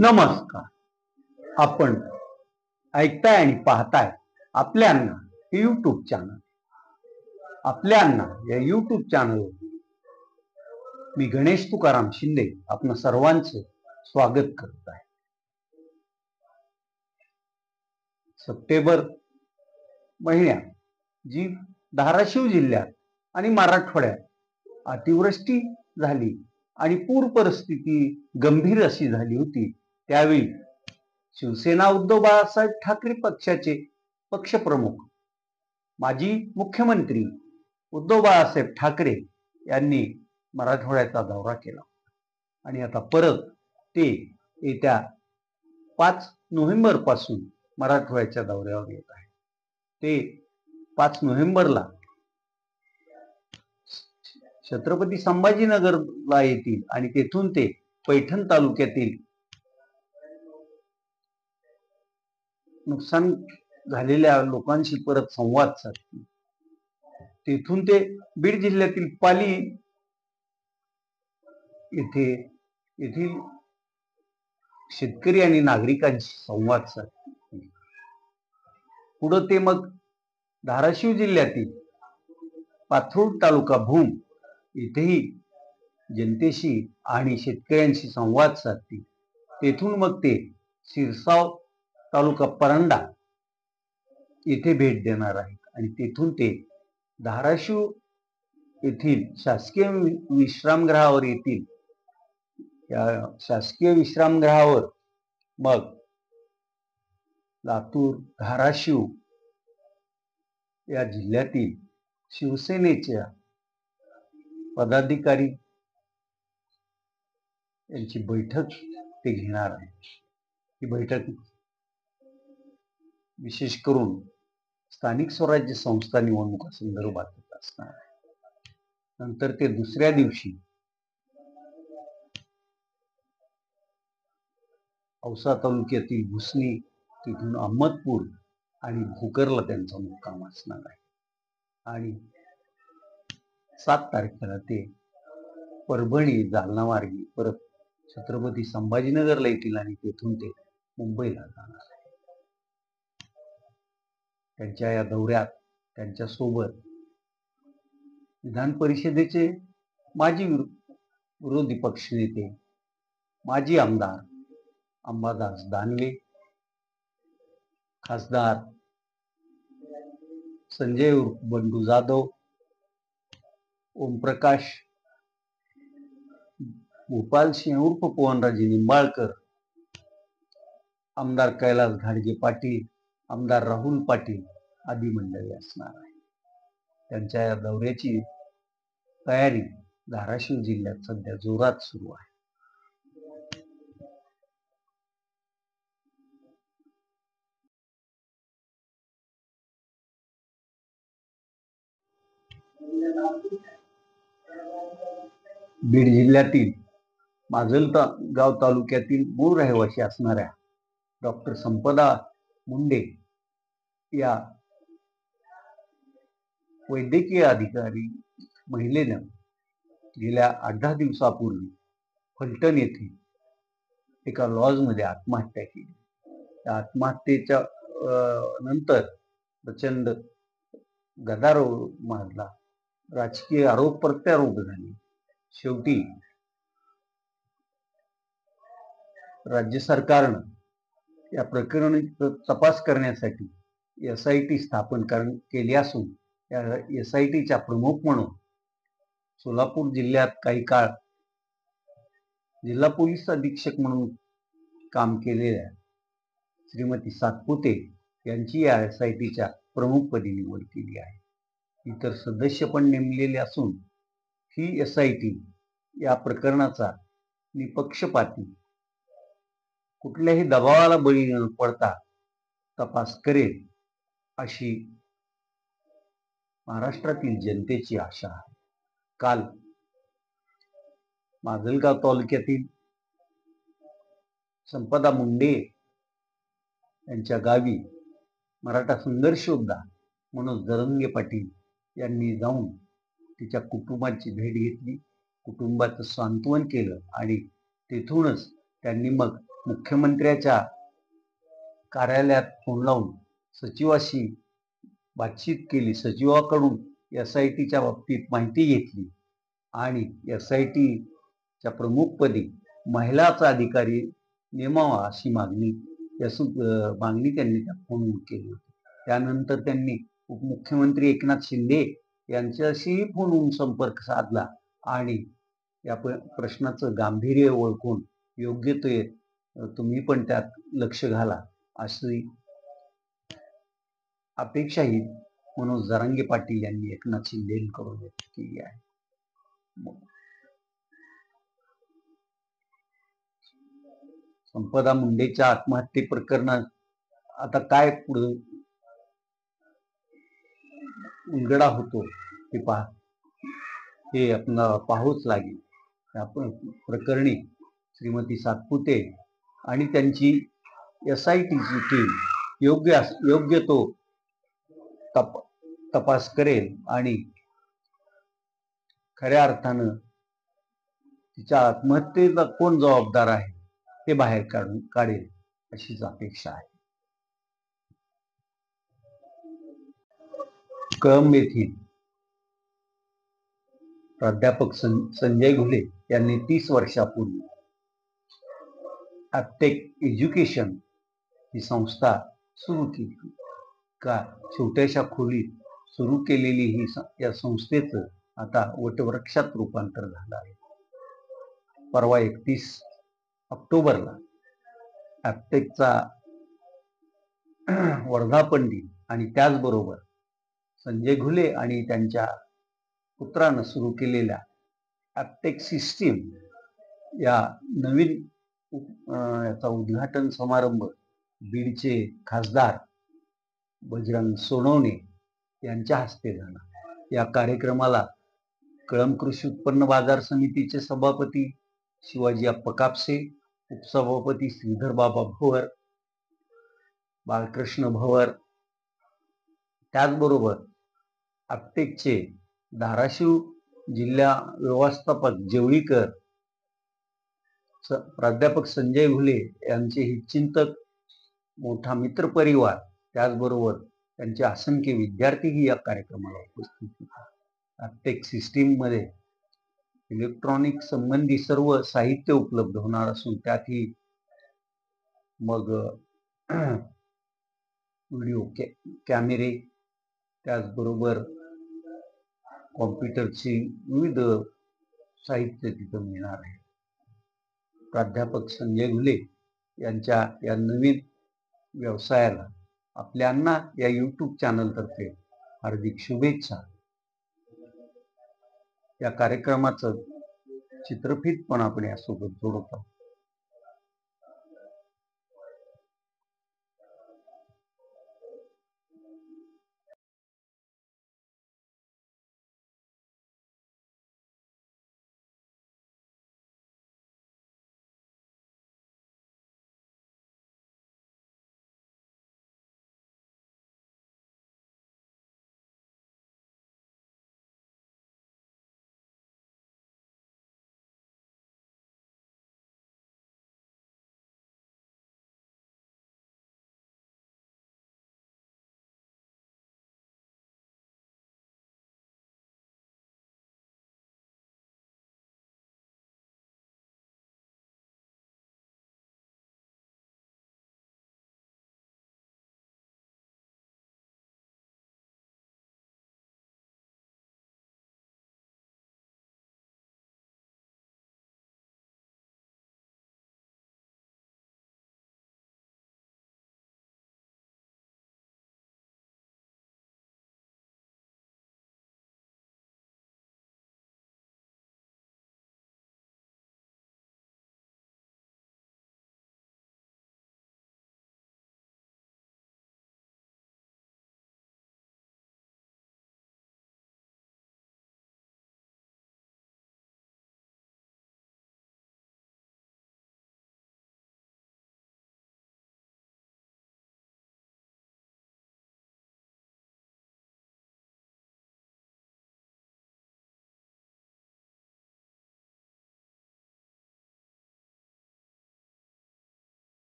नमस्कार. आपण ऐकताय आणि पाहताय आपल्या अण्णा हे युट्यूब चॅनल. आपल्या अण्णा या युट्यूब चॅनलवर मी गणेश तुकाराम शिंदे आपण सर्वांचे स्वागत करत आहे. सप्टेंबर महिन्यात जी धाराशिव जिल्ह्यात आणि मराठवाड्यात अतिवृष्टी झाली आणि पूर परिस्थिती गंभीर अशी झाली होती, त्यावेळी शिवसेना उद्धव बाळासाहेब ठाकरे पक्षाचे पक्षप्रमुख माजी मुख्यमंत्री उद्धव बाळासाहेब ठाकरे यांनी मराठवाड्याचा दौरा केला आणि आता परत ते येत्या 5 नोव्हेंबर पासून मराठवाड्याच्या दौऱ्यावर येत आहे. ते 5 नोव्हेंबरला छत्रपती संभाजीनगरला येतील आणि तेथून ते पैठण तालुक्यातील नुकसान झालेल्या लोकांशी परत संवाद साधतील. तेथून ते बीड जिल्ह्यातील पाली येथील शेतकरी आणि नागरिकांशी संवाद साधतील. पुढे ते मग धाराशिव जिल्ह्यातील पाथरूड तालुका भूम येथेही जनतेशी आणि शेतकऱ्यांशी संवाद साधतील. तेथून मग ते शिरसाव तालुका परंडा येथे भेट देणार आहेत आणि तेथून ते धाराशिव येथील शासकीय विश्रामगृहावर येतील. या शासकीय विश्रामगृहावर मग लातूर, धाराशिव या जिल्ह्यातील शिवसेनेच्या पदाधिकारी यांची बैठक ते घेणार आहे. ही बैठक विशेष करून स्थानिक स्वराज्य संस्था निवडणुका संदर्भात असणार आहे. नंतर ते दुसऱ्या दिवशी औसा तालुक्यातील भुसणी, तिथून अहमदपूर आणि भोकरला त्यांचा मुक्काम असणार आहे. आणि 7 तारखेला ते परभणी, जालना मार्गी परत छत्रपती संभाजीनगरला येतील आणि तेथून ते मुंबईला जाणार आहे. त्यांच्या या दौऱ्यात त्यांच्या सोबत विधान परिषदेचे माजी विरोधी पक्षनेते, माजी आमदार अंबादास दानवे, खासदार संजय उर्फ बंडू जाधव, ओमप्रकाश भोपाल सिंह उर्फ पवनराजे निंबाळकर, आमदार कैलास घाडगे पाटील, आमदार राहुल पाटील आदी मंडळी असणार आहे. त्यांच्या या दौऱ्याची तयारी धाराशिव जिल्ह्यात सध्या जोरात सुरू आहे. बीड जिल्ह्यातील माजलगाव तालुक्यातील मूळ रहिवासी असणाऱ्या डॉक्टर संपदा मुंडे या वैद्यकीय अधिकारी महिलेनं गेल्या 8-10 दिवसापूर्वी फलटण येथे एका लॉजमध्ये आत्महत्या केली. त्या आत्महत्येच्या नंतर प्रचंड गदारोळ माजला, राजकीय आरोप प्रत्यारोप झाले. शेवटी राज्य सरकारनं या प्रकरणी तपास करण्यासाठी SIT स्थापन केली असून या SITच्या प्रमुख म्हणून सोलापूर जिल्ह्यात काही काळ जिल्हा पोलीस अधीक्षक म्हणून काम केलेल्या श्रीमती सातपुते यांची या SITच्या प्रमुखपदी निवड केली आहे. इतर सदस्य पण नेमलेले असून ही SIT या प्रकरणाचा निपक्षपाती, कुठल्याही दबावाला बळी न पडता तपास करेल अशी महाराष्ट्रातील जनतेची आशा आहे. काल माजलगाव तालुक्यातील संपदा मुंडे यांच्या गावी मराठा संघर्ष योद्धा मनोज जरंगे पाटील यांनी जाऊन तिच्या कुटुंबाची भेट घेतली, कुटुंबाचं सांत्वन केलं आणि तेथूनच त्यांनी मग मुख्यमंत्र्याच्या कार्यालयात फोन लावून सचिवाशी बातचीत केली, सचिवाकडून SITच्या बाबतीत माहिती घेतली आणि SITच्या प्रमुखपदी महिलाचा अधिकारी नेमावा अशी मागणी त्यांनी त्या फोनवर केली होती. त्यानंतर त्यांनी उपमुख्यमंत्री एकनाथ शिंदे यांच्याशी फोनवरून संपर्क साधला आणि या प्रश्नाचं गांभीर्य ओळखून योग्य ते तुम्ही पण त्यात लक्ष घाला अशी अपेक्षाही मनोज जरांगे पाटील यांनी एकनाथ शिंदेकडून व्यक्त केली आहे. संपदा मुंडेच्या आत्महत्ये प्रकरणात आता काय पुढे उलगडा होतो हे आपल्याला पाहावंच लागेल. या प्रकरणी श्रीमती सातपुते आणि त्यांची SITची टीम योग्य तो तपास करेल आणि खऱ्या अर्थानं तिच्या आत्महत्येला कोण जबाबदार आहे ते बाहेर काढेल अशीच अपेक्षा आहे. कळंब येथील प्राध्यापक संजय घुले यांनी 30 वर्षापूर्वी ॲप्टेक एज्युकेशन ही संस्था सुरू केली. छोट्याशा खोलीत सुरू केलेली ही या संस्थेचं आता वटवृक्षात रूपांतर झालं आहे. परवा 31 ऑक्टोबरला ॲप्टेकचा वर्धापन दिन आणि त्याचबरोबर संजय घुले आणि त्यांच्या पुत्रानं सुरू केलेल्या ॲप्टेक सिस्टीम या नवीन याचा उद्घाटन समारंभ बीडचे खासदार बजरंग सोनवणे यांच्या हस्ते झाला. या कार्यक्रमाला कळंब कृषी उत्पन्न बाजार समितीचे सभापती शिवाजी अप्पा कापसे, उपसभापती श्रीधर बाबा भवर, बाळकृष्ण भवर, त्याचबरोबर ॲप्टेकचे धाराशिव जिल्हा व्यवस्थापक जेवळीकर, प्राध्यापक संजय घुले यांचे हितचिंतक, मोठा मित्र परिवार, त्याचबरोबर त्यांचे असंख्य विद्यार्थीही या कार्यक्रमाला उपस्थित होते. ॲप्टेक सिस्टीम मध्ये इलेक्ट्रॉनिक संबंधी सर्व साहित्य उपलब्ध होणार असून त्यातही मग व्हिडिओ कॅमेरे, त्याचबरोबर कॉम्प्युटरची विविध साहित्य तिथं मिळणार आहे. प्राध्यापक संजय घुले यांच्या या नवीन व्यवसायाला आपल्यांना या YouTube चॅनलतर्फे हार्दिक शुभेच्छा. या कार्यक्रमाचं चित्रफित पण आपण यासोबत जोडत आहोत.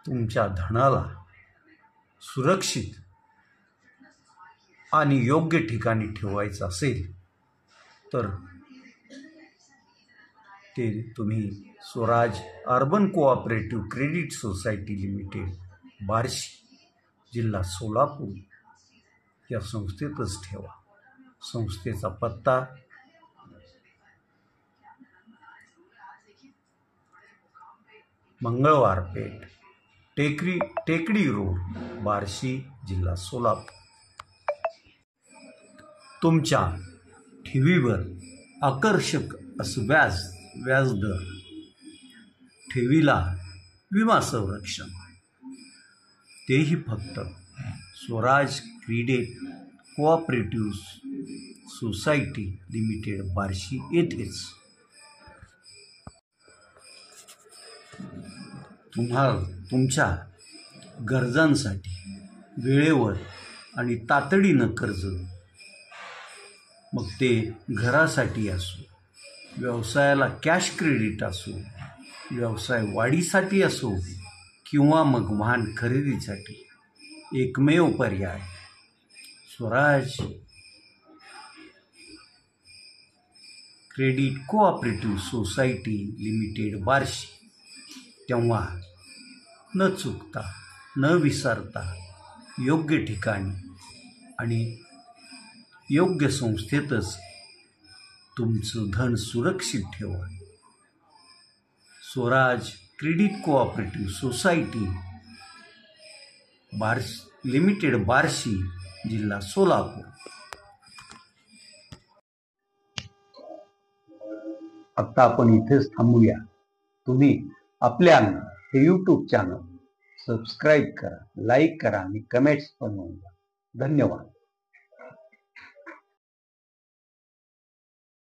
तुमच्या धनाला सुरक्षित आणि योग्य ठिकाणी ठेवायचं असेल तर ते तुम्ही Swaraj urban cooperative credit society limited, Barshi, जिल्हा सोलापूर या संस्थेतच ठेवा. संस्थेचा पत्ता मंगळवार पेठ, टेकडी रोड, बार्शी, जिल्हा सोलापूर. तुमच्या ठेवीवर आकर्षक असं व्याजदर, ठेवीला विमा संरक्षण, तेही फक्त Swaraj credit cooperative society limited, Barshi येथेच. तुम्हाला तुमच्या गरजांसाठी वेळेवर आणि तातडीनं कर्ज, मग ते घरासाठी असो, व्यवसायाला कॅश क्रेडिट असो, व्यवसाय वाढीसाठी असो किंवा मग वाहन खरेदीसाठी, एकमेव पर्याय Swaraj credit cooperative society limited, Barshi. तेव्हा न चुकता, न विसरता योग्य ठिकाणी आणि योग्य संस्थेतच तुमचं धन सुरक्षित ठेवा. Swaraj credit cooperative society limited, Barshi, जिल्हा सोलापूर. आता आपण इथेच थांबूया. तुम्ही आपल्या हे YouTube चॅनल सबस्क्राईब करा, लाईक करा आणि कमेंट्स पण नोंदवा. धन्यवाद.